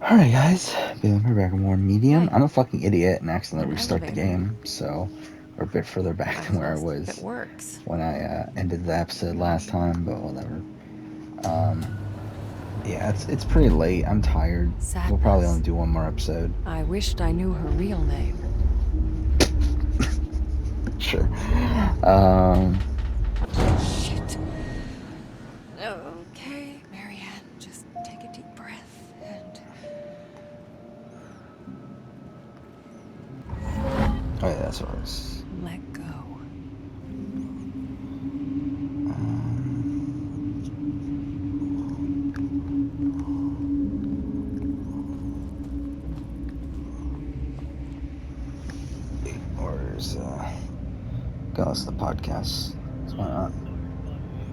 Alright guys, we're back with more Medium. Hey. I'm a fucking idiot and accidentally An restart the elevator. game, so we're a bit further back Might than as where I well if it was works. when I ended the episode last time, but whatever. Yeah, it's pretty late. I'm tired. Sadness. We'll probably only do one more episode. I wished I knew her real name. Sure. Shit. Okay, Marianne, just take a deep breath and... Oh yeah, that's what it was. let go. Where's goes the podcast. Why not?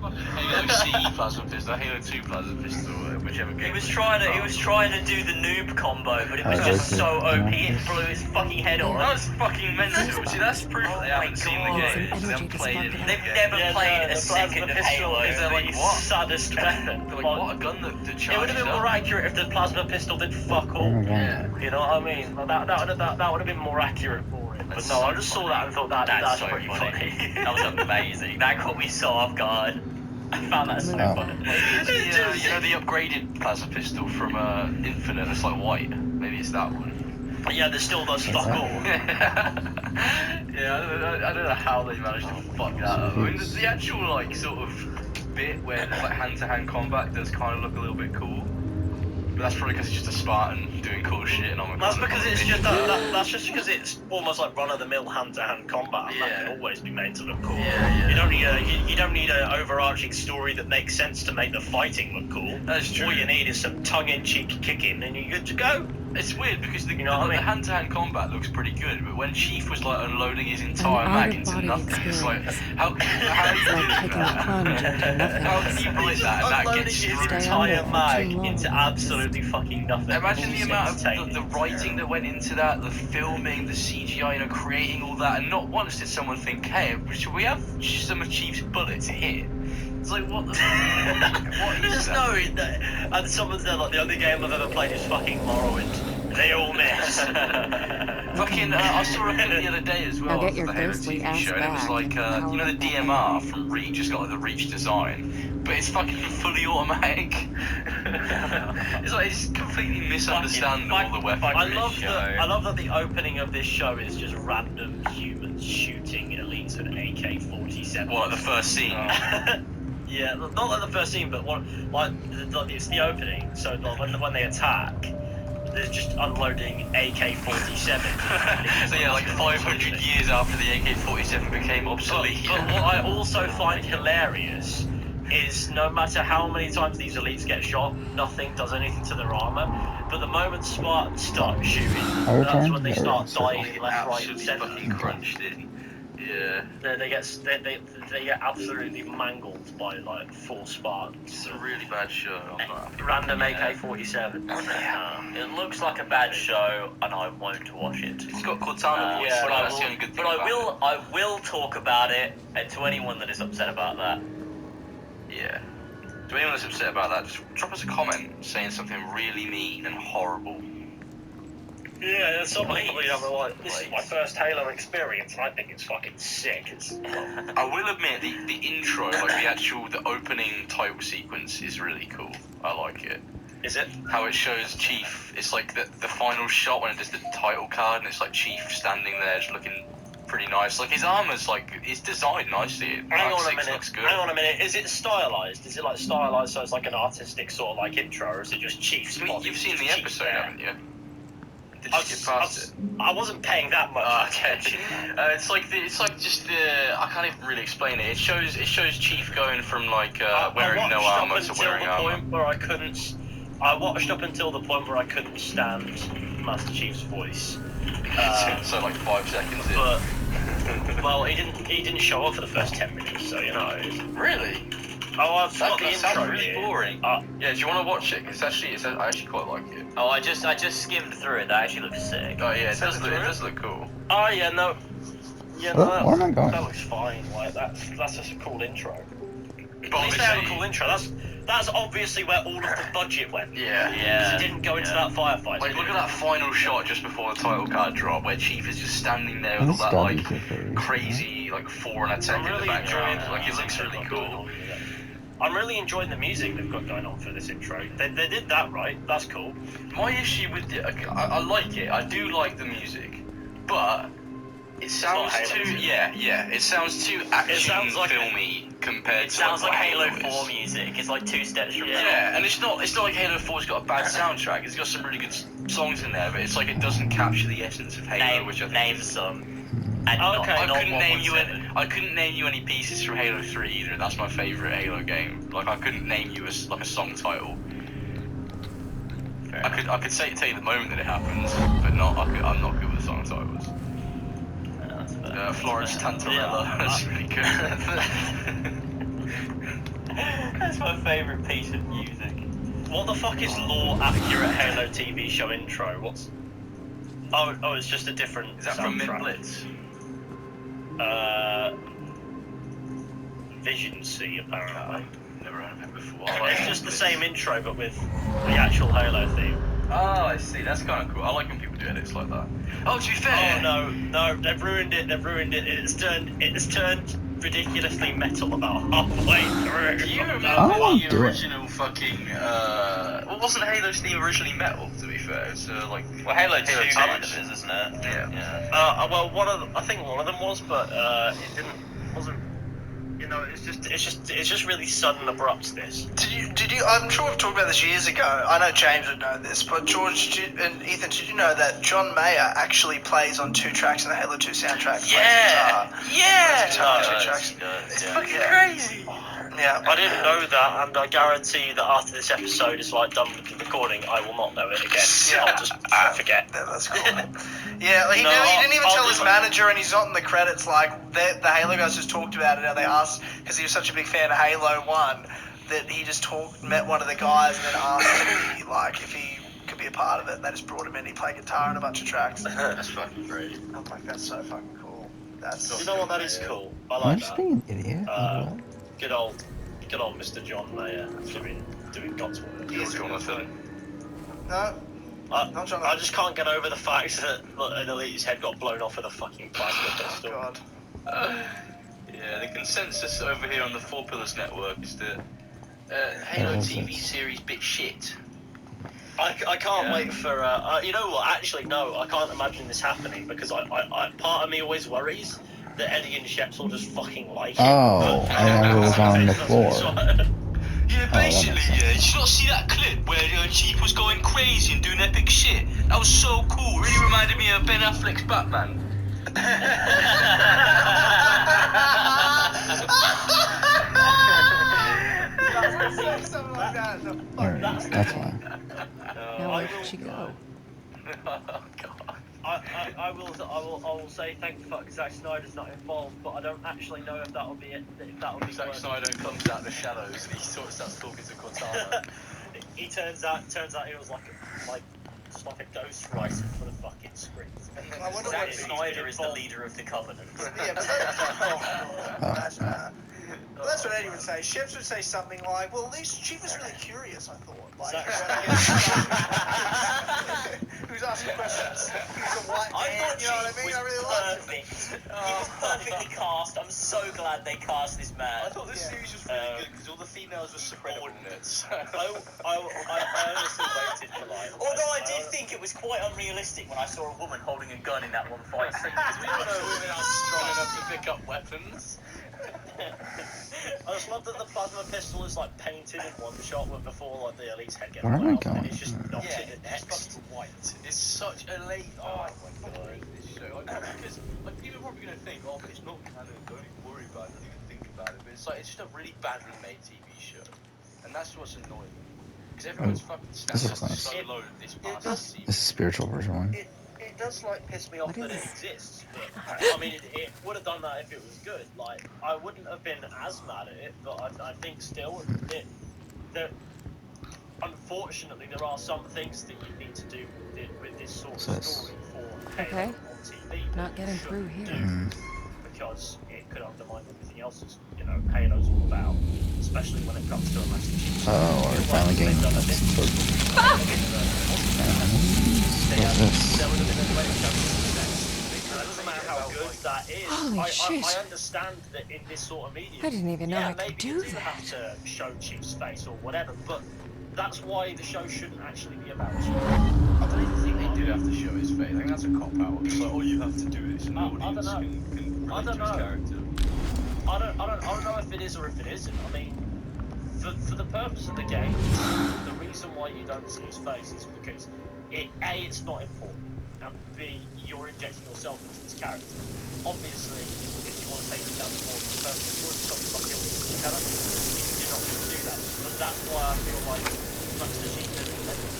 Halo C plasma pistol, Halo 2 plasma pistol, whichever game. He was trying to do the noob combo, but it was just so OP. It blew his fucking head off. That was fucking mental. See, that's proof that they haven't seen the game. They haven't played it. They've never played a second of Halo. Is that like what? Saddest weapon. They're like, what a gun that It would charges have been more up. accurate if the plasma pistol did fuck all. Yeah. You know what I mean? That would have been more accurate for it. But no, I just saw that and thought that's so pretty funny. That was amazing. That caught me so off guard. I found that so funny. You know the upgraded plasma pistol from Infinite that's like white? Maybe it's that one. Yeah, that still does fuck all. Yeah, I don't know how they managed to fuck that up. I mean, the actual like sort of bit where there's like hand-to-hand combat does kind of look a little bit cool. But that's probably because it's just a Spartan doing cool shit and I'm a That's because it's just that's just because it's almost like run-of-the-mill hand-to-hand combat. And that can always be made to look cool. Yeah. You don't need an overarching story that makes sense to make the fighting look cool. That's true. All you need is some tongue-in-cheek kicking, and you're good to go. It's weird because the, You know what I mean? the hand-to-hand combat looks pretty good, but when Chief was like unloading his entire mag into out-of-body nothing, it's like experience. how are you It's like doing taking a that? plunge into nothing. How can you write that and that Unloading gets his through? entire under for mag too long. into absolutely fucking nothing. Imagine the It's amount of entertaining. the writing that went into that, the filming, the CGI, creating all that, and not once did someone think, hey, should we have some of Chief's bullets here? It's like, what the what is There's that? no, and someone said like the only game I've ever played is fucking Morrowind. They all miss. Fucking, I saw a thing the other day as well Now get of your the Halo ghostly TV ass show, and it was back like, and you know the power up that DMR from Reach, it's got like the Reach design, but it's fucking fully automatic. It's like, it's completely misunderstandable, all the weapons. I love that the opening of this show is just random humans shooting elites with an AK-47. Well, like the first scene. Yeah, not like the first scene, but it's the opening. So like, when they attack, they're just unloading AK-47. So yeah, like 500 years after the AK-47 became obsolete. But what I also find hilarious is no matter how many times these elites get shot, nothing does anything to their armor. But the moment Spartans start shooting, that's when they start dying left, right, and Absolutely centre. fucking crunched in. Yeah. They get absolutely mangled by like 4 Spartans. It's a really bad show. I'm not happy. Random AK-47. It looks like a bad show, and I won't watch it. It's got Cortana voice, Yeah, so but that's the only good thing But about I will talk about it, and to anyone that is upset about that, it. Yeah. To anyone that's upset about that, just drop us a comment saying something really mean and horrible. Yeah, there's some people Please. that are like, this is my first Halo experience, and I think it's fucking sick. It's I will admit, the intro, like the opening title sequence is really cool. I like it. Is it? How it shows Chief, it's like the final shot when it does the title card, and it's like Chief standing there just looking pretty nice. Like his armor's like, it's designed nicely. Hang on a Mark 6 minute. looks good. Hang on a minute. Is it stylized? Is it like stylized so it's like an artistic sort of like intro, or is it just Chief's I mean, body? you've seen the Chief episode, there? haven't you? Did you skip past it? I wasn't paying that much Okay. attention. It's like just the I can't even really explain it. It shows Chief going from like wearing no armor to wearing armor. I watched up until the point where I couldn't stand Master Chief's voice. So like 5 seconds in. But well, he didn't show up for the first 10 minutes, so you know. Really? Oh, I've got the that intro sounds really here. boring. Yeah. Do you want to watch it? Because I actually quite like it. Oh, I just skimmed through it. That actually looks sick. Oh yeah, it does look cool. Oh yeah, no. Yeah, Oh, no, where am I going? that looks fine. Like that's just a cool intro. But At least they have a obviously, cool intro. That's obviously where all of the budget went. Yeah. Because it didn't go into that firefight. Like, look at that final shot just before the title card drop, where Chief is just standing there with This all that, gotta like, be good for a reason, crazy, like, 4 and a 10 in the background. Like, it looks really cool. I'm really enjoying the music they've got going on for this intro. They did that right. That's cool. My issue with it, I like it. I do like the music, but it sounds too, it sounds too action filmy compared to. It sounds like Halo is. 4 music. It's like 2 steps from there. Yeah, and it's not like Halo 4's got a bad soundtrack. It's got some really good songs in there, but it's like it doesn't capture the essence of Halo, which I think name some. And I couldn't name you any pieces from Halo 3 either. That's my favourite Halo game. Like, I couldn't name you a song title. I could tell you the moment that it happens, but I'm not good with the song titles. Florence Tantarella. That's really good. That's my favourite piece of music. What the fuck is lore accurate Halo TV show intro? What's? Oh, it's just a different. Is that from Mid Blitz? Vision C apparently. Never heard of it before. It's just the same intro but with the actual Halo theme. Oh, I see. That's kind of cool. I like when people do edits like that. Oh, to be fair. Oh no, they've ruined it. It's turned ridiculously metal about halfway through. Do you remember the original fucking? Well, wasn't Halo's theme originally metal? To be fair, it's like. Well, Halo 2 kind of is, isn't it? Yeah. Well, I think one of them was, but it wasn't. You know, it's just really sudden, abrupt. This. Did you? I'm sure we've talked about this years ago. I know James would know this, but George and Ethan, did you know that John Mayer actually plays on 2 tracks in the Halo 2 soundtrack? Yeah. Plays guitar on 2 tracks. It's fucking crazy. Yeah. I didn't know that, and I guarantee that after this episode is like done with the recording, I will not know it again. Yeah. I'll just forget. Yeah, that's cool. Yeah, he didn't even tell his manager, and he's not in the credits. Like the Halo guys just talked about it. How they asked because he was such a big fan of Halo 1 that he just met one of the guys and then asked if he could be a part of it. They just brought him in. He played guitar on a bunch of tracks. That's fucking great. I'm like, that's so fucking cool. You know what? That is cool. I I'm like just that. being an idiot. Good old Mr. John Mayer doing God's work. George Jonathan. No. Not Jonathan. I just can't get over the fact that an Elite's head got blown off with a fucking plasma pistol. God. Yeah, the consensus over here on the 4 Pillars Network is that Halo TV series bit shit. I can't wait for you know what? Actually, no, I can't imagine this happening because I part of me always worries that Eddie and Sheps will just fucking like it. Oh, I remember it was on the floor. Yeah, basically, did you not see that clip where Chief was going crazy and doing epic shit? That was so cool. Really reminded me of Ben Affleck's Batman. Something like that. Alright, that's fine. Now where did she go? Oh god. I will say thank fuck Zack Snyder's not involved, but I don't actually know if that'll be it. If that'll be Zack Snyder comes out of the shadows and he sort of starts talking to Cortana. He turns out he was just like a ghostwriter for the fucking script. I wonder Zack what Snyder is the leader of the Covenant. Yeah, but well, that's what Eddie would say. Sheps would say something like, well, at least Chief was really curious, I thought. Like, who's asking questions? He's a white man, you know what I mean? I really liked him. Perfect. He was perfectly cast. I'm so glad they cast this man. I thought this series was really good because all the females were subordinates. I honestly waited for Although I did think it was quite unrealistic when I saw a woman holding a gun in that one fight scene. Because we all know women aren't strong enough to pick up weapons. I just love that the plasma pistol is like painted in one shot before like the Elite's head gets Where am I blown off, going? and it's just not in It's white. It's such a late. Oh my god, this show. Because like people are probably gonna think, oh, it's not canon. Don't even worry about it. Don't even think about it. But it's like it's just a really badly made TV show, and that's what's annoying. Because everyone's fucking standards are so low that this past season. This is spiritual version 1. It does like piss me off that it exists, but I mean it would have done that if it was good. Like I wouldn't have been as mad at it, but I think still that unfortunately there are some things that you need to do with this sort of story for Halo on TV. Not getting through here. because it could undermine everything else that's, you know, Halo's all about, especially when it comes to a Master Chief. Oh, we're finally getting some sort of... It doesn't matter how good that is. Holy shit. I understand that in this sort of medium, I didn't even know I could maybe do you that. have to show Chief's face or whatever, but that's why the show shouldn't actually be about Chief. I don't even think they do have to show his face. I think that's a cop-out. It's like, all you have to do is an I don't audience know. can I relate don't to his know. character. I don't know if it is or if it isn't. I mean, for the purpose of the game, the reason why you don't see his face is because it's not important, and B, you're injecting yourself into this character. Obviously, if you want to take it down to more of the purpose, if you want to stop fucking character, you're not going to do that. But that's why I feel like Master Chief doesn't let you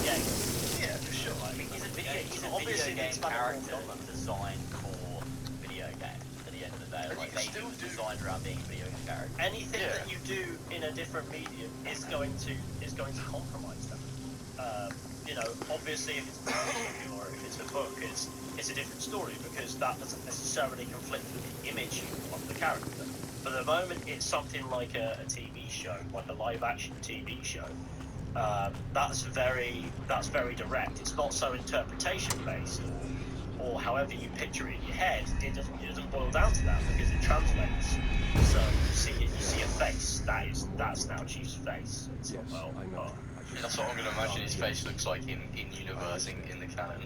yeah, for sure. I mean, He's a video obviously game it's about character designed for video games. At the end of the day, like they do designed around being a video game character. Anything that you do in a different medium is going to compromise that. You know, obviously, if it's a movie or if it's a book, it's a different story because that doesn't necessarily conflict with the image of the character. But the moment it's something like a TV show, like a live-action TV show, that's very direct. It's not so interpretation-based, or however you picture it in your head. It doesn't boil down to that because it translates. So you see a face. That's now Chief's face. It's Yes, well, I know. That's what I'm going to imagine his face looks like in universe, in the canon.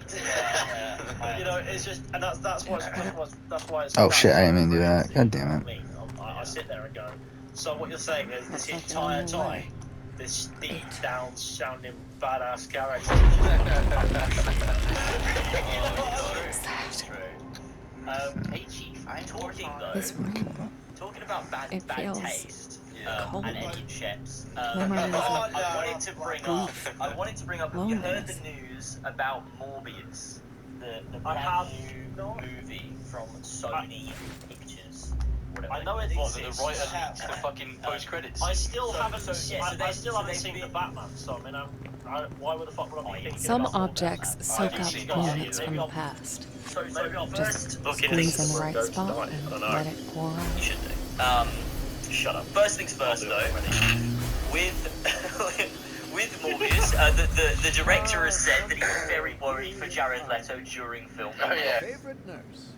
you know, it's just, and that's why it's. Oh shit, I didn't mean to do that. God damn it. I sit there and go. So what you're saying is this entire time, this deep down sounding badass character. Hey Chief, talking This though, room, talking about bad it bad feels taste cold. and alien ships. Memories of I wanted to bring up. You heard the news about Morbius, the brand new movie from Sony Pictures. I know it What, the exists. writer leaked the fucking post-credits? I still haven't so seen the Batman, so I mean, why would the fuck would I be thinking Some about all objects that? soak I've up seen moments it. from the past. So Maybe I'll Just book in squeeze in Lisa the for right Ghost spot tonight. I and don't know. let it pour you out. should do. Shut up. First things first, though. With Morbius, the director has said that he was very worried for Jared Leto during filming. Oh yeah. Favorite nurse.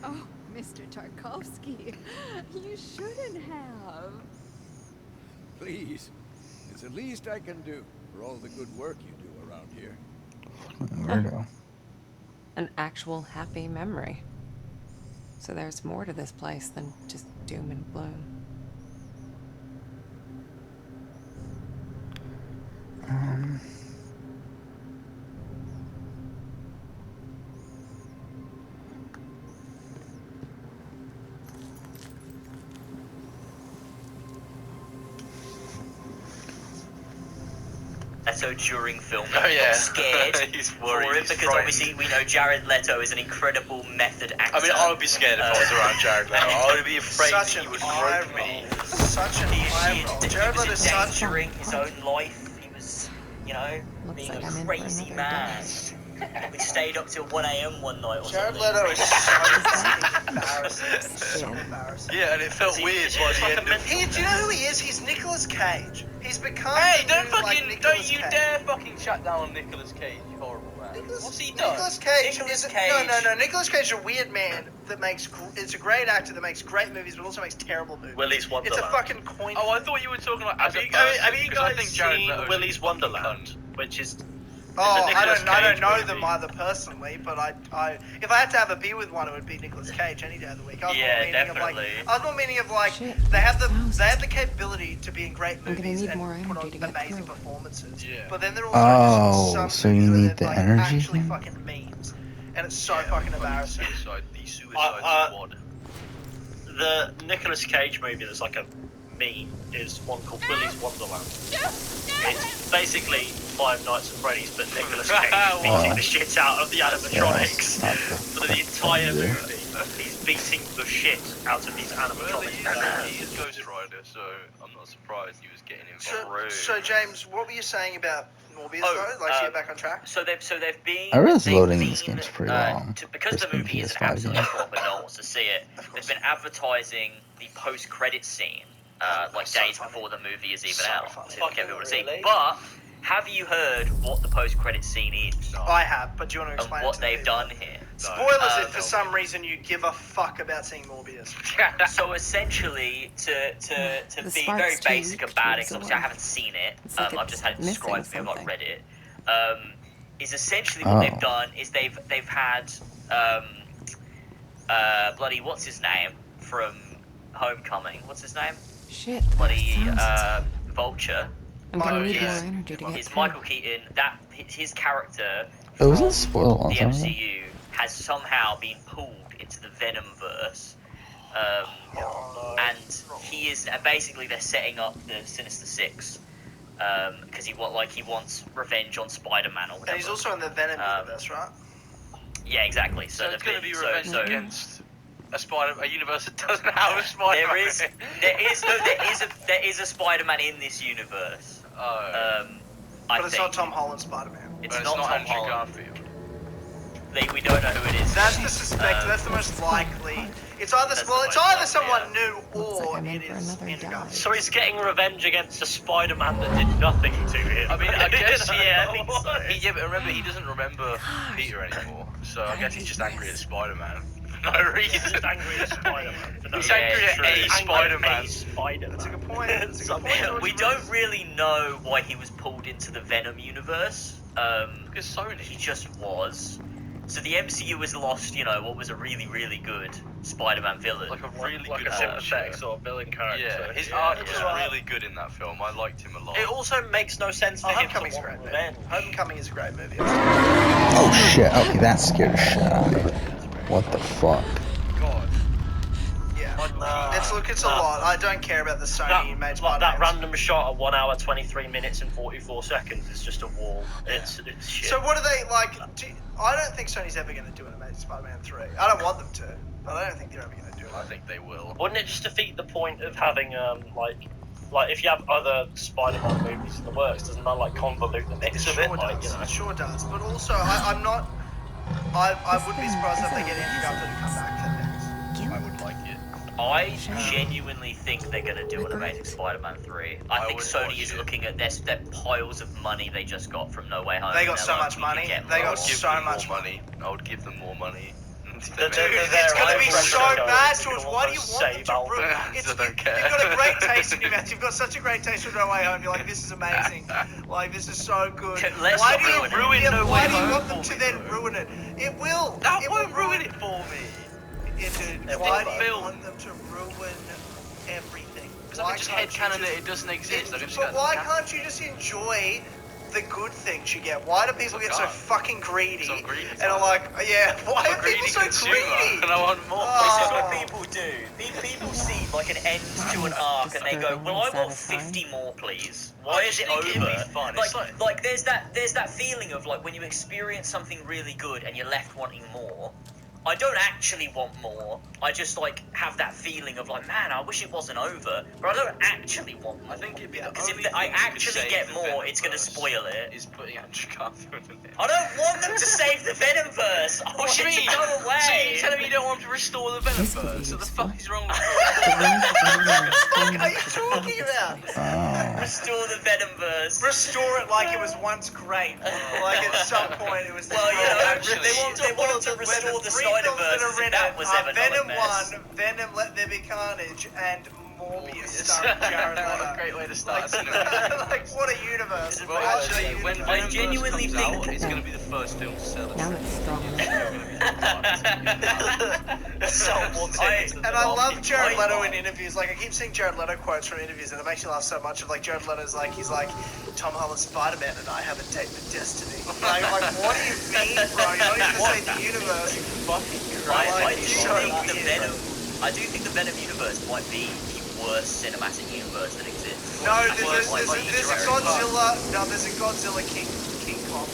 Oh, Mr. Tarkovsky, you shouldn't have. Please. It's the least I can do for all the good work you do around here. Weirdo. An actual happy memory. So there's more to this place than just doom and gloom. Leto during filming. Oh yeah. I'm scared He's worried. for it He's because frightened. obviously we know Jared Leto is an incredible method actor. I mean, I would be scared if I was around Jared Leto. I would be afraid Such that an he would eye grope me. roll. Such an eye roll. Jared Leto's such endangering his own life. He was, you know, Looks being like a I'm in for crazy another man. dose. We stayed up till 1 a.m. one night or Jared something. Leto is so embarrassing. So Yeah. embarrassing. Yeah, and it felt weird by the end of. Do you know who he is? He's Nicolas Cage. He's become. Hey, the don't new, fucking, like, don't Nicolas you Cage. dare fucking shut down Nicolas Cage, you horrible man. What's he done? Nicolas Cage Nicolas is Cage. no. Nicolas Cage is a weird man that makes. It's a great actor that makes great movies, but also makes terrible movies. Willy's It's Wonderland. a fucking coin. Oh, I thought you were talking about Have as a you person, because I guys think Jared seen Leto's Willy's a fucking Wonderland? cunt. Which is Oh, I Nicolas don't know Cage them movie. either personally, but I if I had to have a beer with one, it would be Nicolas Cage any day of the week. I was Yeah, more meaning definitely. I was more meaning of like Shit, they have sounds- the capability to be in great I'm gonna movies need and more put energy on to get amazing through. performances. Yeah. But then there are also Oh, some so you movies where need they're, the like, energy actually thing? fucking memes, and it's so fucking embarrassing. The Suicide Squad. the Nicolas Cage movie that's like a meme is one called Willy's Wonderland. It's basically Five Nights at Freddy's, but Nicolas Cage is beating the shit out of the animatronics Yeah, for the entire movie. He's beating the shit out of these Well, animatronics. he is Ghost Rider, so I'm not surprised he was getting involved. So James, what were you saying about Morbius though? Like, to get back on track? So they've been. I realize they've loading been, these games pretty long. Because for the movie is an PS5 absolute game. flop and no one wants to see it. They've been advertising the post-credit scene, like so days funny. before the movie is even So out, funny. to get people to see. Really? But have you heard what the post-credit scene is? I have, but do you want to And explain what it to they've me? done here? Spoilers if for some reason you give a fuck about seeing Morbius. So essentially, to The be sparks very basic changed about it, towards because obviously the I haven't seen it. It's like I've just had it it's described to me. I've not missing read it. Is essentially what they've done is they've had bloody what's his name from Homecoming? What's his name? Shit. Bloody sounds- Vulture. I'm gonna Oh, need yeah. more energy to get Is through. Michael Keaton. That his character It wasn't from spoiled a long the time ago. MCU has somehow been pulled into the Venomverse. And he is basically they're setting up the Sinister Six because he wants revenge on Spider-Man or whatever. And he's also in the Venom universe, right? Yeah, exactly. So, So it's going to be revenge so against a universe that doesn't have a Spider-Man. there is a Spider-Man in this universe. I But it's think. not Tom Holland Spider-Man. It's But not Tom Andrew Holland. Garfield. We don't know who it is. That's the suspect. That's the most likely. It's either That's well, the it's most either likely, someone yeah. new Looks like or I'm in it for is another Andrew dive. Garfield. So he's getting revenge against a Spider-Man that did nothing to him. I mean, I guess, yeah. I think so. Yeah, but remember, he doesn't remember Peter anymore. So I guess he's just angry at Spider-Man. For no reason. He's just angry at Spider-Man. for no He's reason. angry at true. a Angry at Spider-Man. Spider-Man. That's a good point. That's a good point. George. We don't really know why he was pulled into the Venom universe. Because Sony. He just was. So the MCU has lost, what was a really, really good Spider-Man villain. Like a really like good a sympathetic Vulture. sort of villain character. Yeah, his Yeah, arc yeah. was really good in that film. I liked him a lot. It also makes no sense for him to Homecoming's want great, man. revenge. Homecoming is a great movie. Oh shit, okay, that scared the shit out of me. What the fuck? God. Yeah. It's a lot. I don't care about the Sony made That Spider-Man. random shot at 1 hour, 23 minutes and 44 seconds is just a wall. It's shit. So what are they like? I don't think Sony's ever going to do an Amazing Spider-Man 3. I don't want them to, but I don't think they're ever going to do it. I think they will. Wouldn't it just defeat the point of having like if you have other Spider-Man movies in the works, doesn't that like convolute the mix of it? Sure Like, does. It sure does. But also, I'm not. I would be surprised if they get Andrew Garfield to come back for next. I would like it. I genuinely think they're going to do an Amazing Spider-Man 3. I think would Sony watch is it. looking at their piles of money they just got from No Way Home. They got and so they're like, much "We could money. get They more." got I would give so them much more money. I would give them more money. Dude, it's gonna be so bad, George. Why do you want them to ruin? I don't care. You've got a great taste in your mouth. You've got such a great taste with No Way Home. You're like, this is amazing. Like, this is so good. Let's Why not do you ruin it. Ruin No Why Way do you Home want them for to me, then bro. ruin it? It will. That It won't will ruin it for me. Yeah, dude. It Why will, do you though. want them to ruin everything? Because I can just headcanon that it doesn't exist. I can just But go, why "Nah." can't you just enjoy the good things you get? Why do people get so can't. fucking greedy? So greedy, And are like, yeah, why I'm a are people so consumer, greedy? and I want more. This is Oh. what people do. People see like an end to an arc and they go, "Well, I want 50 more, please. Why is it just think it'd over?" be fun. Like, It's like there's that feeling of like when you experience something really good and you're left wanting more. I don't actually want more. I just like have that feeling of like, man, I wish it wasn't over, but I don't actually want more. I think it'd be because the if only I thing that could actually save get the more, it's gonna Venomverse spoil it. Is putting Andrew Garfield in it. I don't want them to save the Venomverse. I What want do you it mean? to go So away. you're telling me you don't want to restore the Venomverse? What the fuck is wrong with What are you talking about? Oh. Restore the Venomverse. Restore it like it was once great. Like at some point it was. Well, you know, actually, they want to restore the Snyderverse as if that was ever not a Venom mess. 1, Venom Let There Be Carnage, and Morbius starring What Jared a Leto. great way to start a cinema. Like, what a universe. Well, actually, when I Venomverse genuinely comes think out, that- it's going to be the first film to sell it. Now it's strong And I love Jared Leto in interviews. Like, I keep seeing Jared Leto quotes from interviews, and it makes me laugh so much. Of like, Jared Leto's like, he's like, Tom Holland, Spider-Man, and I have a date with destiny. Like, I'm like, what do you mean, bro? You're not even saying the universe. I do think the Venom universe might be the worst cinematic universe that exists. No, there's Worst, a Godzilla. No, there's a Godzilla King Kong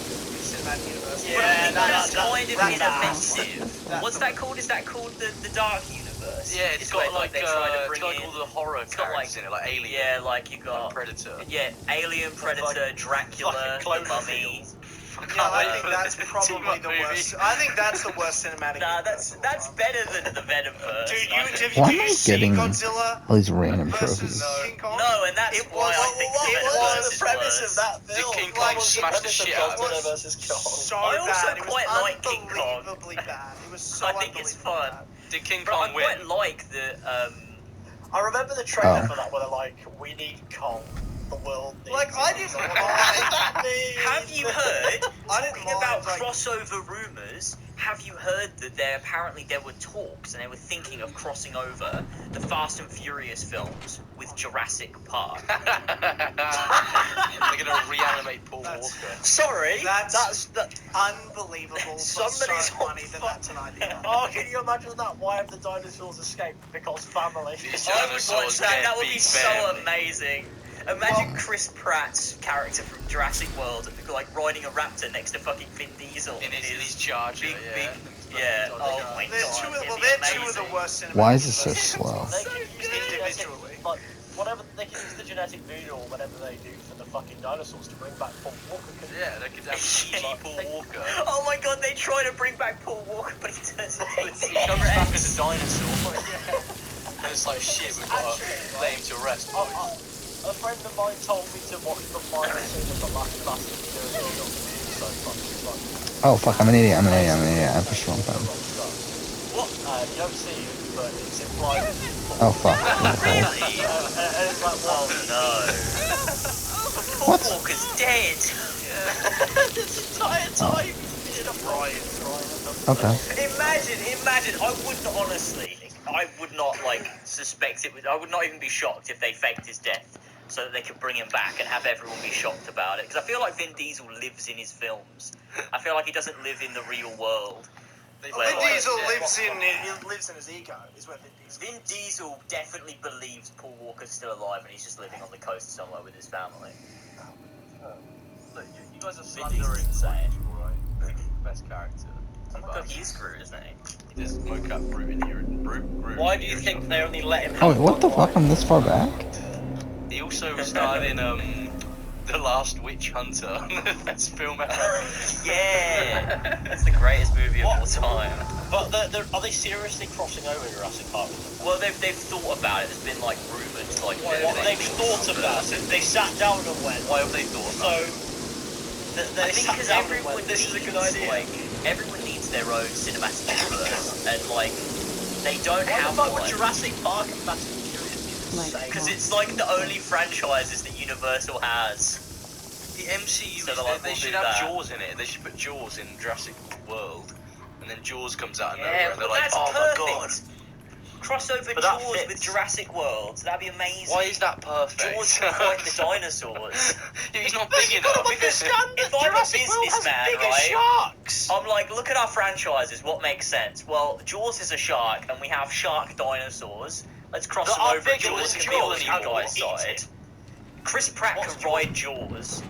cinematic universe. Yeah, that's kind of that's inoffensive. What's that called? Is that called the Dark Universe? Venomverse. Yeah, it's got like they're trying to it's bring got like in. all the horror It's got characters like in it, like Alien. Yeah, like you got Predator. Yeah, Alien, Predator, Dracula, fucking the Mummy. Yeah, I think that's probably the worst. I think that's the worst cinematic. Nah, universe of all that's time. better than the Venomverse. Dude, have Why you am I seen getting Godzilla all these random versus trophies? King Kong? No, and that's It why was- I think what the was Venomverse the is premise worse. of that Did film? King Like, Kong smash the shit out of was it? versus Kong. so I also bad. It was quite like King Kong. unbelievably bad. It was so I think it's unbelievably fun. bad. Did King But I Kong win? quite like the I remember the trailer Oh. for that where they're like, we need Kong. The world needs Like, I didn't mind. Have you heard, I didn't talking about mind, like- crossover rumours, have you heard that there were talks and they were thinking of crossing over the Fast and Furious films with Jurassic Park? They're gonna reanimate Paul That's- Walker. Sorry, That's that. unbelievable. But Somebody's so on funny that that's an idea. Oh, can you imagine that? Why have the dinosaurs escaped? Because family. These I would dinosaurs watch that. can't That would be beat so family. amazing. Imagine Chris Pratt's character from Jurassic World, like riding a raptor next to fucking Vin Diesel In his Charger, big, yeah. yeah. Oh my They're god. two, it'd well, be they're two of amazing. the worst cinematic. Why is it so universes. slow? They can use the Individually. genetic, like, whatever, they can use the genetic voodoo or whatever they do for the fucking dinosaurs to bring back Paul Walker. Yeah, they could have CG Paul Walker. Oh my god, they try to bring back Paul Walker, but he turns into He comes back as a dinosaur. And it's like, shit, we've got to lay him to rest, boys. A friend of mine told me to watch the final scene of the last Fast and Furious film. So fucking fun. Oh fuck, I'm an idiot, I pushed the wrong button. What? You don't see it, but it's implied. Oh fuck. Really? And it's like, well, Oh no. Paul What? Walker's dead. this entire time he's been a Brian. Okay. Imagine, I would not like suspect it. I would not even be shocked if they faked his death so that they could bring him back and have everyone be shocked about it. Because I feel like Vin Diesel lives in his films. I feel like he doesn't live in the real world. Vin Diesel lives in his ego. Is where Vin Diesel. Vin Diesel definitely believes Paul Walker's still alive and he's just living on the coast somewhere with his family. Look, you guys are Vin Diesel's slandering insane. right? Best character. Oh my god, he is Groot, isn't he? There's mocap Groot in here. Groot. Why do you think they only let him have Oh wait, what the one fuck? I'm this far back? He also starred in The Last Witch Hunter, the best film ever. Yeah! That's the greatest movie of all time. But are they seriously crossing over Jurassic Park? Well, they've thought about it. There's been like rumored, like They've thought about it. They sat down and went. Why have they thought about it? I think because everyone This is a good needs, idea. Like, everyone needs their own cinematic universe, and like they don't Why the have fuck would one. Jurassic Park and Fast and Furious be the Like, same? Because it's like the only franchises that Universal has. The MCU, So they're like, they we'll should do have that. Jaws in it. They should put Jaws in Jurassic World, and then Jaws comes out of nowhere, Yeah, and they're but like, that's oh perfect. my god. Crossover But that Jaws fits. with Jurassic World. That'd be amazing. Why is that perfect? Jaws can fight the dinosaurs. Yeah, he's not big enough. Because if I'm a businessman, right, sharks. I'm like, look at our franchises. What makes sense? Well, Jaws is a shark, and we have shark dinosaurs. Let's cross them That are over. bigger Jaws than can be on Jaws the and guy eat side. it. Chris Pratt What's can ride Jaws.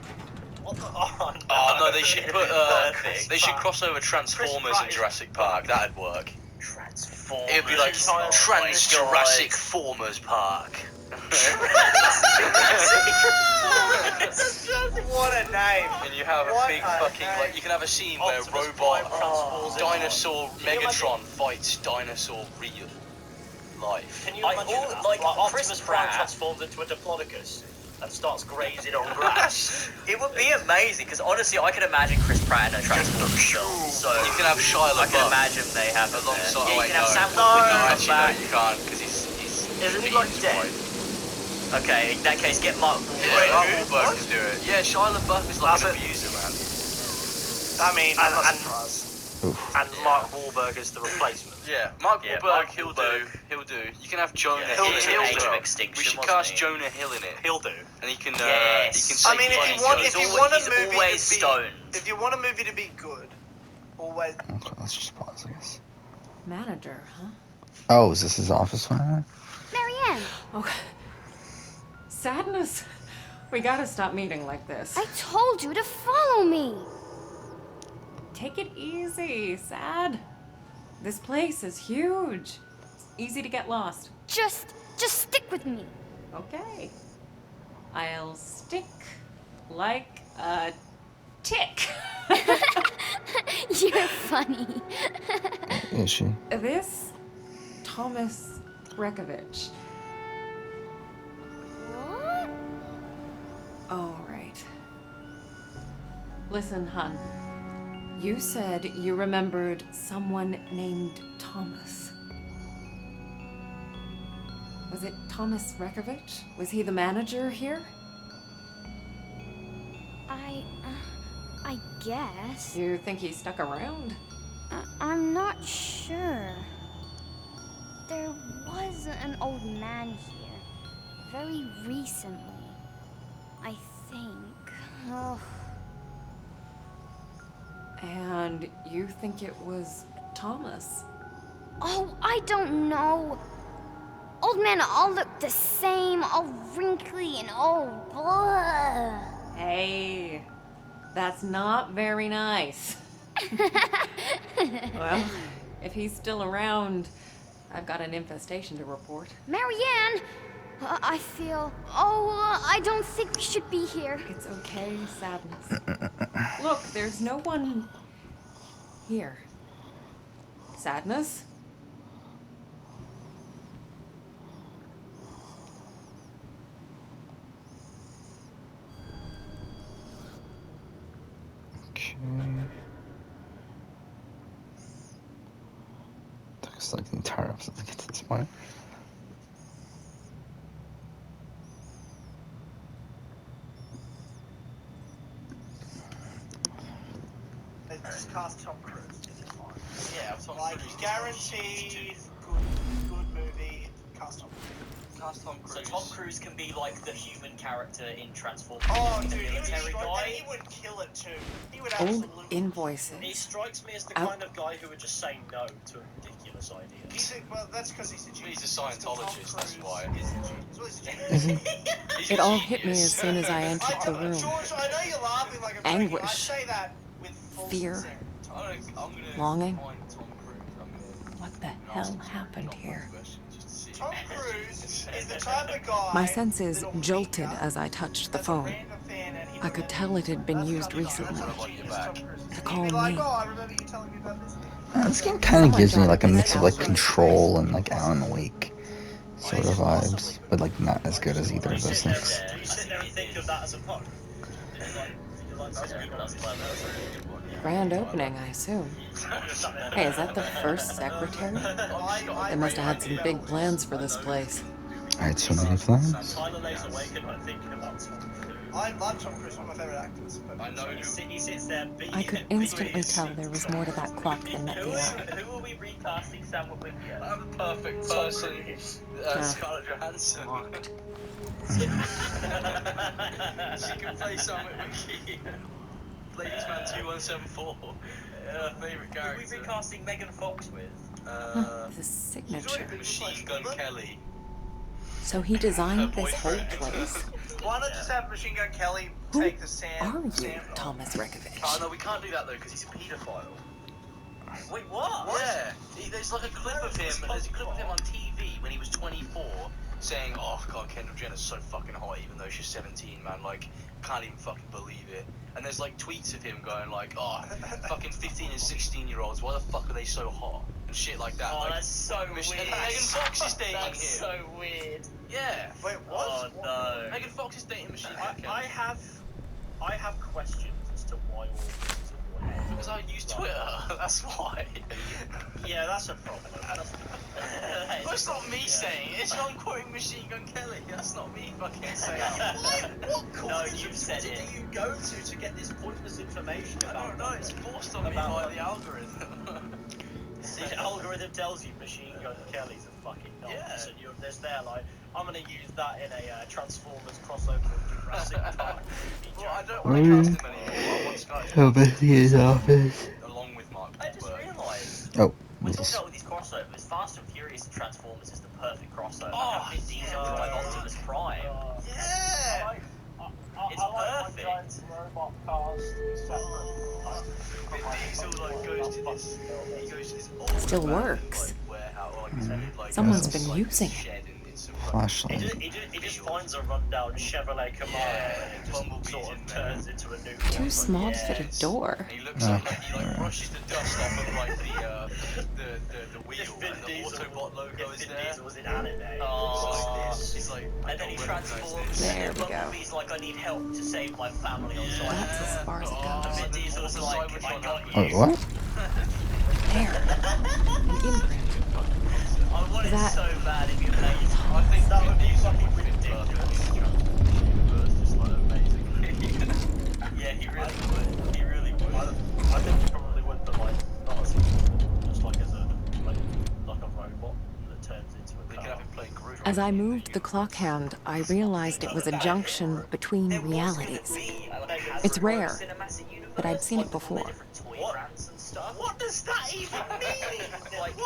What the? Oh, no. Oh no, they should put. Perfect. They should cross over Transformers Pratt and is- Jurassic Park. That'd work. Transformers. It'd be like Oh Trans my God. Jurassic Formers Park. What a name. And you have a What big a fucking name. like you can have a scene where Optimus robot Prime transforms into dinosaur one. Can you Megatron fights dinosaur real life. Can you I imagine all- that? like, Optimus Chris Prime Pratt- transforms into a Diplodocus and starts grazing on grass. It would be amazing because honestly, I could imagine Chris Pratt in a Transformers film. So You can have Shia I can LaBeouf imagine they have him there. alongside. Yeah, you wait, can have no. Sam No, Worthington come actually, back. no, you can't because he's Isn't he, like, dead? right. Okay, in that case, get Mark Yeah, Wahlberg. Mark Wahlberg can do it. Yeah, Shia LaBeouf is like an That's it. abuser, man. I mean, I'm not And- surprised. And Mark Wahlberg is the replacement. Yeah, Mark Yeah, Wahlberg, Mark he'll Wahlberg. do. He'll do. You can have Jonah Yeah, Hill he in was it in as Age of well. Extinction, We should wasn't cast he? Jonah Hill in it, He'll do. and he can. Yes. He can say I mean, funny if you want, jokes. if you want a He's movie always to be, stoned. if you want a movie to be good, always. Okay, let's just pause, I guess. Manager, huh? Oh, is this his office phone? Marianne, Oh, sadness. We gotta stop meeting like this. I told you to follow me. Take it easy, Sad. This place is huge. easy to get lost. Just stick with me. Okay. I'll stick like a tick. You're funny. Is she? This Thomas Rekovich. What? Oh, right. Listen, hun. You said you remembered someone named Thomas. Was it Thomas Rekovich? Was he the manager here? I guess. You think he stuck around? I'm not sure. There was an old man here. Very recently. I think. Oh. And you think it was Thomas? Oh, I don't know. Old men all look the same, all wrinkly and all blah. Hey, that's not very nice. Well, if he's still around, I've got an infestation to report. Marianne! I feel... Oh, I don't think we should be here. It's okay, Sadness. Look, there's no one here. Sadness? Okay. Took us like the entire episode to get to this point. Just cast Tom Cruise. It's fine. Yeah, Tom Like, Cruise. guaranteed good movie. Cast Tom Cruise. Cast Tom So Cruise. Tom Cruise can be like the human character in Transformers. Oh, the dude, he would, military guy. he would kill it too. He would Old absolutely. He invoices. strikes me as the Out. kind of guy who would just say no to a ridiculous idea. Well, that's because he's a genius. He's a Scientologist, that's why. Is he? It all hit me as soon as I entered the room. George, I know you're laughing like a Anguish. I say that with full Fear. sincerity. I'm gonna Longing. find Tom Cruise. I'm gonna What the hell happened here? Tom Cruise is the type of guy. My senses that'll jolted finger as I touched the as a phone. random fan and he I could would- tell it had been That's the used kind of guy. recently. That's what he is, Tom Cruise. To He'd call be like, me. oh, I remember you telling me about this thing. This game kind of gives me like a mix of like Control and like Alan Wake sort of vibes, but like not as good as either of those things. Do you sit there and think of that as a pun? Grand opening, I assume. Hey, is that the first secretary? They must have had some big plans for this place. I had so many plans. Tyler lays awake at night thinking about Tom Cruise. I love Tom Cruise, one of my favorite actors. But I know He sits there beating I could instantly tell there was more to that clock than met the eye. Who are we recasting Sam Witwicky as? I'm the perfect person. Scarlett Johansson. She can play Sam Witwicky. Ladies Man 2174. Favorite Who are we character. recasting Megan Fox with? His signature. Machine Gun Kelly. So he designed this whole place? why not just have Machine Gun Kelly Who take the sand? are you, sand Thomas Rekovich? Oh no, we can't do that though because he's a paedophile. Wait, what? Yeah, there's like a clip of him. There's a clip of him on TV when he was 24, saying, "Oh God, Kendall Jenner's so fucking hot, even though she's 17, man. Like, can't even fucking believe it." And there's like tweets of him going like, "Oh, fucking 15 and 16-year-olds, why the fuck are they so hot?" and shit like that. Oh, like, that's so weird. Megan Fox is dating That's him. so weird. Yeah. Wait, what? Oh no. Megan Fox is dating Machine Gun Kelly. I have questions as to why all this is going Because I use Twitter. That's why. Yeah, that's a problem. Well, it's not me saying it. It's I'm quoting Machine Gun Kelly. That's not me fucking saying it. What course you've said it. Do you go to get this pointless information I about? don't know. It's forced on me About by the algorithm. The algorithm tells you Machine Gun Kelly's a fucking nonce, Yeah. and you're just there like, I'm gonna use that in a Transformers crossover with Jurassic Park. Well, I don't want to cast him anymore. I want Scarlett Oh, but he is office. along with Mark I just Wahlberg. realised Oh, we're talking yes. about all these crossovers. Fast and Furious and Transformers is the perfect crossover. Oh, Have Vin Diesel with like Optimus Prime. Yeah. It's perfect. Robot cars separate. Vin Diesel like goes to this. He goes to this old Still abandoned, works. like, warehouse Someone's been using it. Flashlight. He just finds a rundown Chevrolet Camaro and it just sort of turns into a new one. Too small to fit a door. He looks like he brushes the dust off of like the wheel and the Autobot logo is there. Was in anime. He's like, and then he transforms. There we go. Bumblebee's like, I need help to save my family on site. That's as far as it And goes. Vin Diesel's like, I got you. Oh, what? There. An imprint. I want it That- so bad if you made it. I think that would be fucking ridiculous. Yeah, he really would. He really would. I think he probably would, but like, not as a just like as a like a robot that turns into a car. As I moved the clock hand, I realized it was a junction between realities. It's rare, but I'd seen it before. What does that even mean?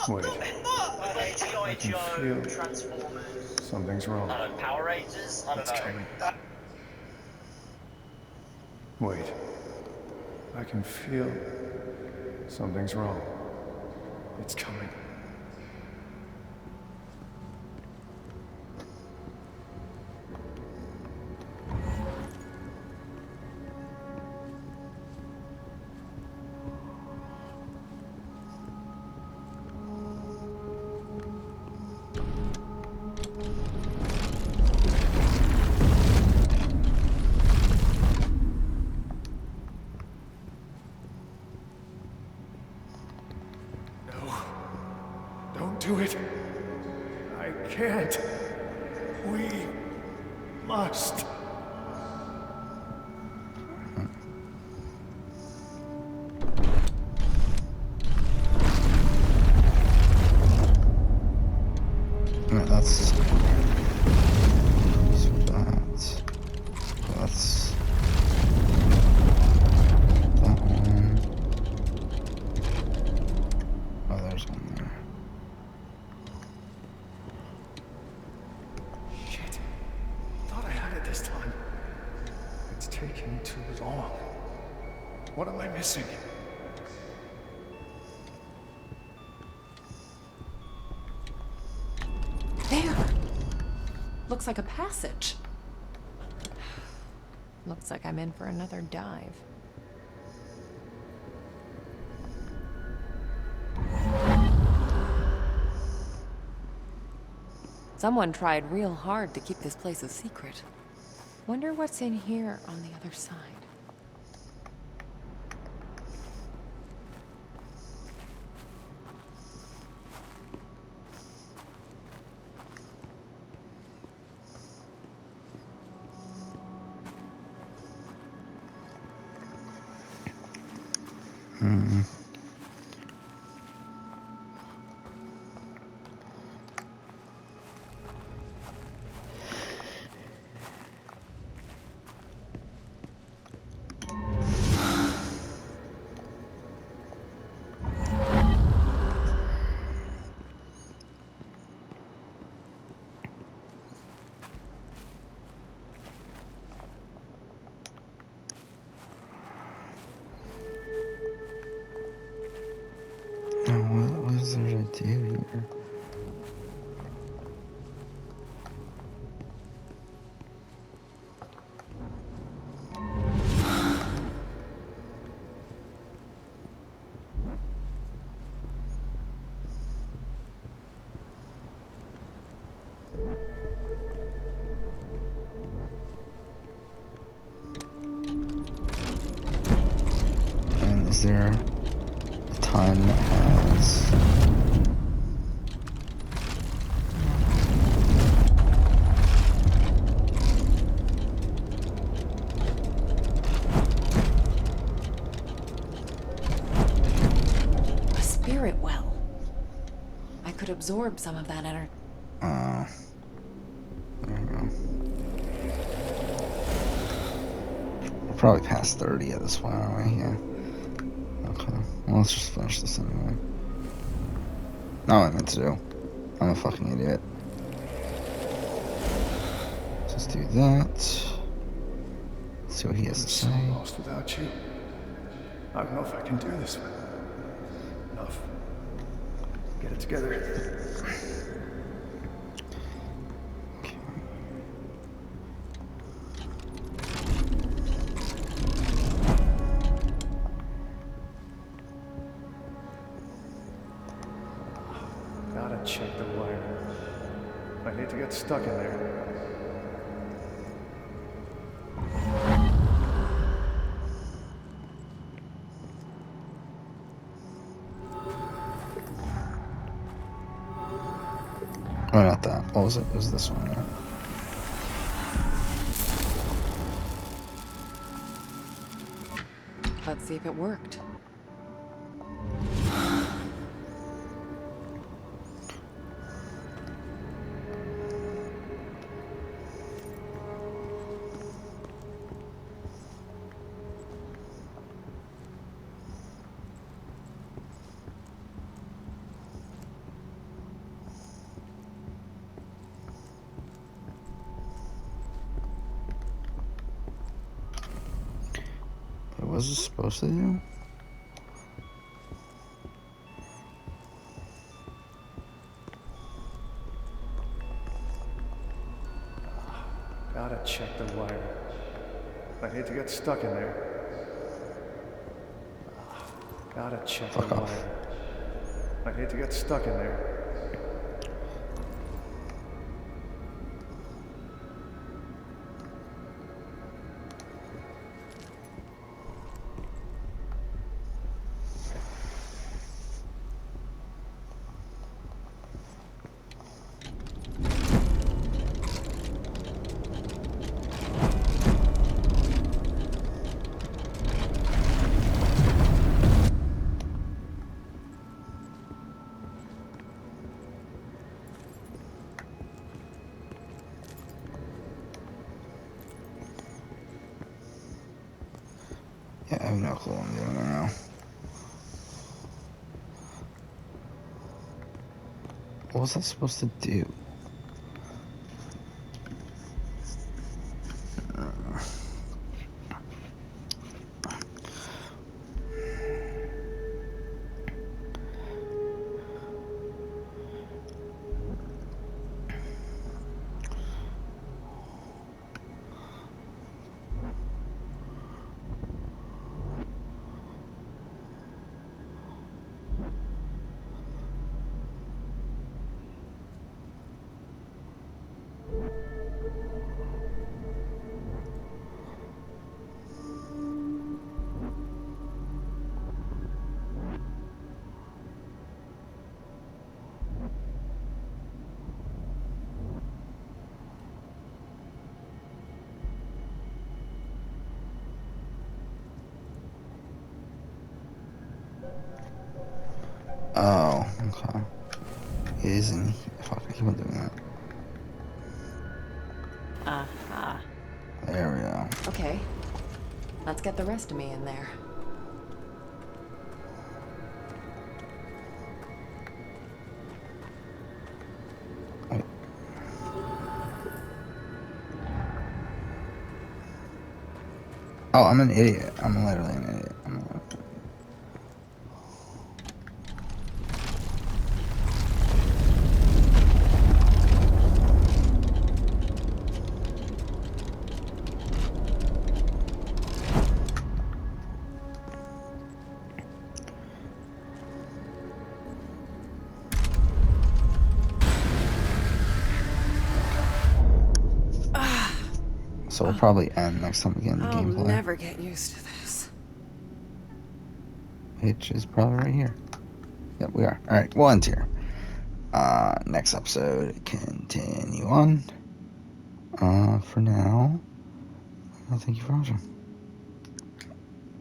Wait. Like G.I. Joe, feel Transformers, something's wrong. I don't know, Power Rangers, I don't It's know. coming. Wait. I can feel something's wrong. It's coming. Don't do it. I can't. We must. Yeah, that's that. That's that one. Oh, there's one there. Shit. Thought I had it this time. It's taking too long. What am I missing? There! Looks like a passage. Looks like I'm in for another dive. Someone tried real hard to keep this place a secret. Wonder what's in here on the other side. What was there to do here? And is there a time that has A spirit well. I could absorb some of that energy. there we go. We're probably past 30 at this point, aren't we? Yeah. Okay. Well, let's just finish this anyway. Not what I meant to do. I'm a fucking idiot. Just do that. See what he has to So say. lost without you. I don't know if I can do this. Enough. Get it together. Gotta check the wire. Might hate to get stuck in there. Oh, not that. What was it? It was this one, yeah. Let's see if it worked. What was it supposed to do? Gotta check the wire. Might hate to get stuck in there. Gotta check the Fuck off. wire. Might hate to get stuck in there. Yeah, I have no clue what I'm doing right now. What was I supposed to do? Oh, okay. It isn't. Fuck, I keep on doing that. There we go. Okay. Let's get the rest of me in there. Wait. Oh, I'm an idiot. I'm literally an idiot. So we'll probably end next time we get into I'll gameplay. never get used to this. Which is probably right here. Yep, we are. Alright, we'll end here. Next episode, continue on. For now, thank you for watching.